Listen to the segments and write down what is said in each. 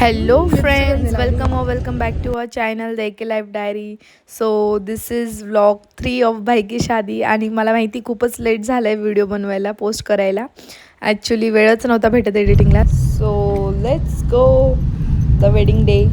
Hello friends, welcome back to our channel The AK Life Diary. So this is vlog 3 of भाई की शादी. आणि मला माहिती खूपच लेट झालं आहे व्हिडिओ बनवायला, पोस्ट करायला. ॲक्च्युली वेळच नव्हता भेटत एडिटिंगला. So let's go the wedding day.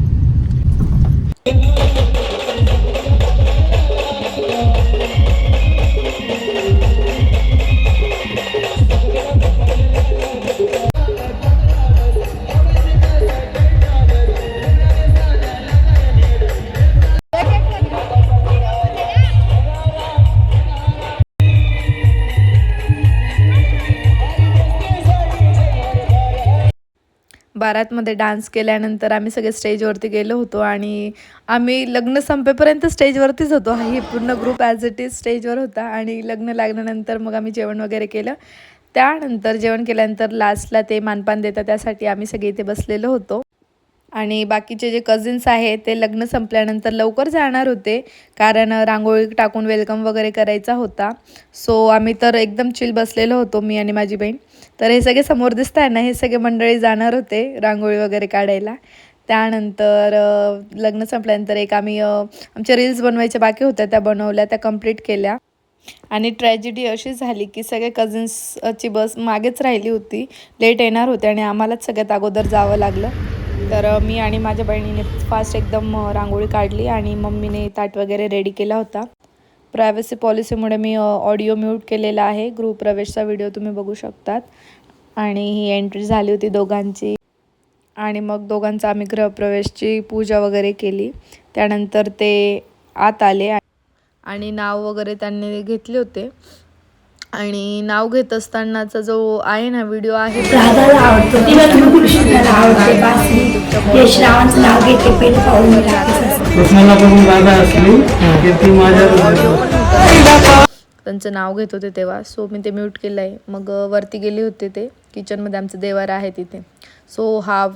बारातमध्ये डान्स केल्यानंतर आम्ही सगळे स्टेजवरती गेलो होतो आणि आम्ही लग्न संपेपर्यंत स्टेजवरतीच होतो. ही पूर्ण ग्रुप ॲज इट इज स्टेजवर होता आणि लग्न लागल्यानंतर मग आम्ही जेवण वगैरे केलं. त्यानंतर जेवण केल्यानंतर लास्टला ते मानपान देतात, त्यासाठी आम्ही सगळे इथे बसलेलो होतो. आणि बाकीचे जे कझिन्स आहेत ते लग्न संपल्यानंतर लवकर जाणार होते, कारण रांगोळी टाकून वेलकम वगैरे करायचा होता. सो आम्ही तर एकदम चिल बसलेलो होतो, मी आणि माझी बहीण. तर हे सगळे समोर दिसत आहे ना, हे सगळे मंडळी जाणार होते रांगोळी वगैरे काढायला. त्यानंतर लग्न संपल्यानंतर एक आम्ही आमच्या रील्स बनवायच्या बाकी होत्या, त्या बनवल्या, त्या कंप्लीट केल्या. आणि ट्रॅजेडी अशी झाली की सगळे कझिन्सची बस मागेच राहिली होती, लेट येणार होते आणि आम्हालाच सगळ्यात अगोदर जावं लागलं. तर मी आणि माझ्या बहिणीने फास्ट एकदम रांगोळी काढली आणि मम्मीने ताट वगैरे रेडी केला होता. प्रायव्हसी पॉलिसीमुळे मी ऑडिओ म्यूट केलेला आहे. गृहप्रवेशचा व्हिडिओ तुम्ही बघू शकतात. आणि ही एंट्री झाली होती दोघांची. आणि मग दोघांचा आम्ही गृहप्रवेशची पूजा वगैरे केली. त्यानंतर ते आत आले आणि नाव वगैरे त्यांनी घेतले होते. आणि नाव घेत असतानाचा जो आहे ना व्हिडिओ आहे, राधाला आवडतो, तिला तुम्ही कृष्णाला आवडते, बासरी हे श्रावणचं नाव घेते पहिले पाहून कृष्णाला बघून राधा असली की ती माझ्या त्यांचं नाव घेत होते तेव्हा. सो मी ते म्यूट केलं आहे. मग वरती गेले होते, ते किचनमध्ये आमचं देवार आहे तिथे. सो हा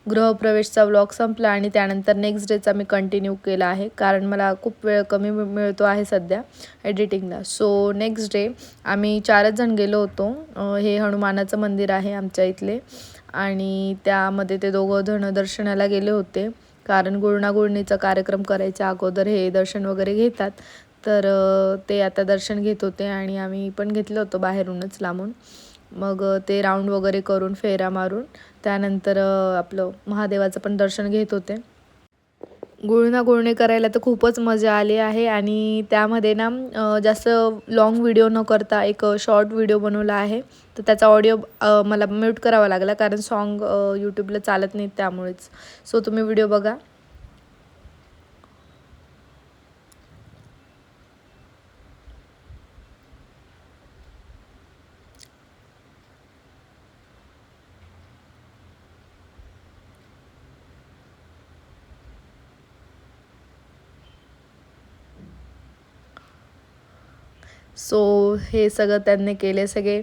गृहप्रवेशचा व्लॉग संपला आणि त्यानंतर नेक्स्ट डेचा मी कंटिन्यू केला आहे, कारण मला खूप वेळ कमी मिळतो आहे सध्या एडिटिंगला. सो नेक्स्ट डे आम्ही 4च जण गेलो होतो. हे हनुमानाचं मंदिर आहे आमच्या इथले, आणि त्यामध्ये ते दोघं जण दर्शनाला गेले होते, कारण गुळणागुळणीचा कार्यक्रम करायच्या अगोदर हे दर्शन वगैरे घेतात. तर ते आता दर्शन घेत होते आणि आम्ही पण घेतलं होतं बाहेरूनच लांबून. मग ते राऊंड वगैरे करून फेरा मारून त्यानंतर आपलं महादेवाचं पण दर्शन घेत होते. गुळणागुळणी करायला तर खूपच मजा आली आहे. आणि त्यामध्ये ना जास्त लाँग व्हिडिओ न करता एक शॉर्ट व्हिडिओ बनवला आहे. तर त्याचा ऑडिओ मला म्यूट करावा लागला, कारण सॉन्ग यूट्यूबला चालत नाही त्यामुळेच. सो तुम्ही व्हिडिओ बघा. सो हे सगळं त्यांनी केले, सगळे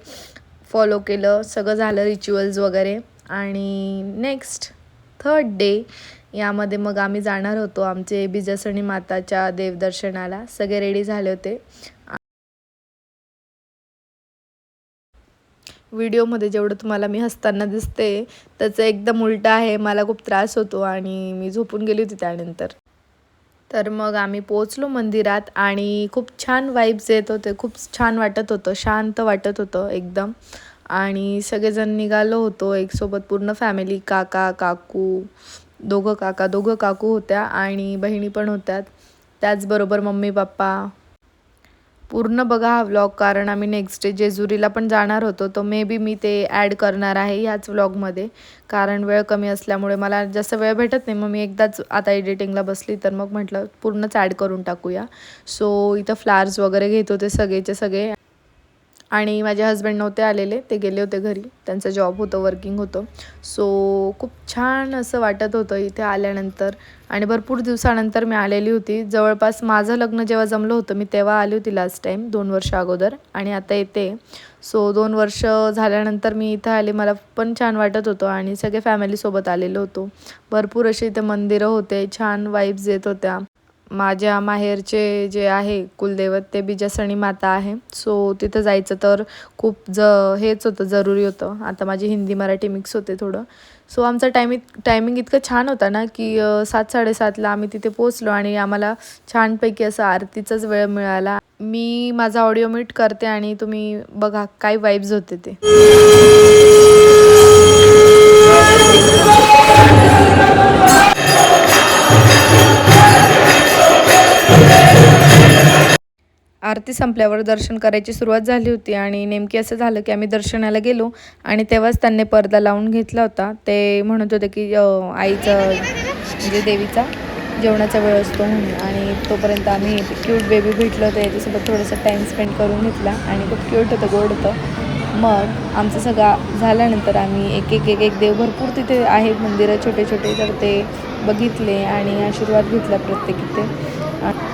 फॉलो केलं, सगळं झालं रिच्युअल्स वगैरे. आणि नेक्स्ट 3rd डे यामध्ये मग आम्ही जाणार होतो आमचे बिजासणी माताच्या देवदर्शनाला. सगळे रेडी झाले होते. व्हिडिओमध्ये जेवढं तुम्हाला मी हसताना दिसते त्याचं एकदम उलटं आहे. मला खूप त्रास होतो आणि मी झोपून गेली होती त्यानंतर. तर मग आम्ही पोचलो मंदिरात आणि खूप छान वाईब्स येत होते, खूप छान वाटत होतं, शांत वाटत होतं एकदम. आणि सगळेजण निघालो होतो एकसोबत, पूर्ण फॅमिली, काका काकू, दोघं काकू होत्या आणि बहिणी पण होत्या, त्याचबरोबर मम्मी पप्पा. पूर्ण बघा हा व्लॉग, कारण आम्ही नेक्स्ट डे जेजुरीला पण जाणार होतो. तो मे बी मी ते ॲड करणार आहे ह्याच व्लॉगमध्ये, कारण वेळ कमी असल्यामुळे मला जास्त वेळ भेटत नाही. मग मी एकदाच आता एडिटिंगला बसली तर मग म्हटलं पूर्णच ॲड करून टाकूया. सो इथं फ्लावर्स वगैरे घेत होते सगळेचे सगळे. आणि माझे हस्बंड नव्हते आलेले, ते गेले होते घरी, त्यांचं जॉब होतं, वर्किंग होतं. सो खूप छान असं वाटत होतं इथे आल्यानंतर. आणि भरपूर दिवसानंतर मी आलेली होती. जवळपास माझं लग्न जेव्हा जमलं होतं मी तेव्हा आली होती लास्ट टाईम, 2 वर्ष अगोदर, आणि आता येते. सो 2 वर्ष झाल्यानंतर मी इथं आले. मला पण छान वाटत होतं आणि सगळे फॅमिलीसोबत आलेलो होतो. भरपूर असे इथे मंदिरं होते, छान वाईब्स येत होत्या. माझ्या माहेरचे जे आहे कुलदैवत ते बिजासणी माता आहे. सो तिथं जायचं तर खूप हेच होतं, जरुरी होतं. आता माझी हिंदी मराठी मिक्स होते थोडं. सो आमचा टायमिंग इतकं छान होता ना की 7:30ला आम्ही तिथे पोचलो आणि आम्हाला छानपैकी असं आरतीचाच वेळ मिळाला. मी माझा ऑडिओ म्यूट करते आणि तुम्ही बघा काय वाईब्स होते ते. आरती संपल्यावर दर्शन करायची सुरुवात झाली होती आणि नेमकी असं झालं की आम्ही दर्शनाला गेलो आणि तेव्हाच त्यांनी पडदा लावून घेतला होता. ते म्हणत होते की आईचं म्हणजे देवीचा जेवणाचा वेळ असतो म्हणून. आणि तोपर्यंत आम्ही क्यूट बेबी भेटलं होतं, याच्यासोबत थोडंसं टाईम स्पेंड करून घेतला आणि खूप क्यूट होतं, गोड होतं. मग आमचं सगळं झाल्यानंतर आम्ही एक देव भरपूर तिथे आहेत मंदिरं छोटे छोटे, तर ते बघितले आणि आशीर्वाद घेतला प्रत्येक इथे.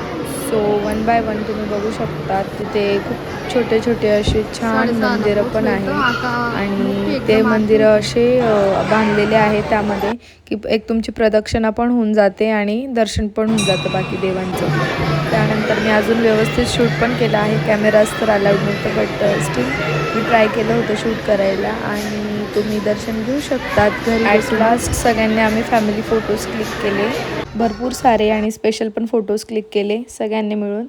सो 1 बाय 1 तुम्ही बघू शकता तिथे खूप छोटे छोटे असे छान मंदिरं पण आहेत आणि ते मंदिरं असे बांधलेले आहे त्यामध्ये की एक तुमची प्रदक्षिणा पण होऊन जाते आणि दर्शन पण होऊन जातं बाकी देवांचं. त्यानंतर मी अजून व्यवस्थित शूट पण केलं आहे. कॅमेराज तर अलाउड नव्हतं, बट स्टील मी ट्राय केलं होतं शूट करायला आणि तुम्ही दर्शन घेऊ शकतात घरी. ॲट लास्ट सगळ्यांनी आम्ही फॅमिली फोटोज क्लिक केले, भरपूर सारे, आणि स्पेशल पण फोटोज क्लिक केले सगळ्यांनी मिळून.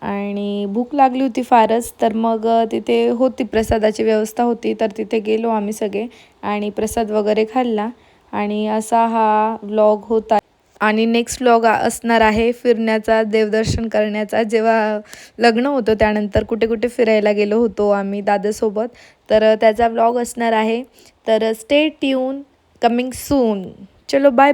आणि भूक लागली होती फारच, तर मग तिथे होती प्रसादाची व्यवस्था होती, तर तिथे गेलो आम्ही सगळे आणि प्रसाद वगैरे खाल्ला. आणि असा हा व्लॉग होता. आणि नेक्स्ट व्लॉग असणार आहे फिरण्याचा, देवदर्शन करण्याचा. जेव्हा लग्न होतं त्यानंतर कुठे कुठे फिरायला गेलो होतो आम्ही दादासोबत, तर त्याचा व्लॉग असणार आहे. तर स्टे ट्यून, कमिंग सून. चलो बाय.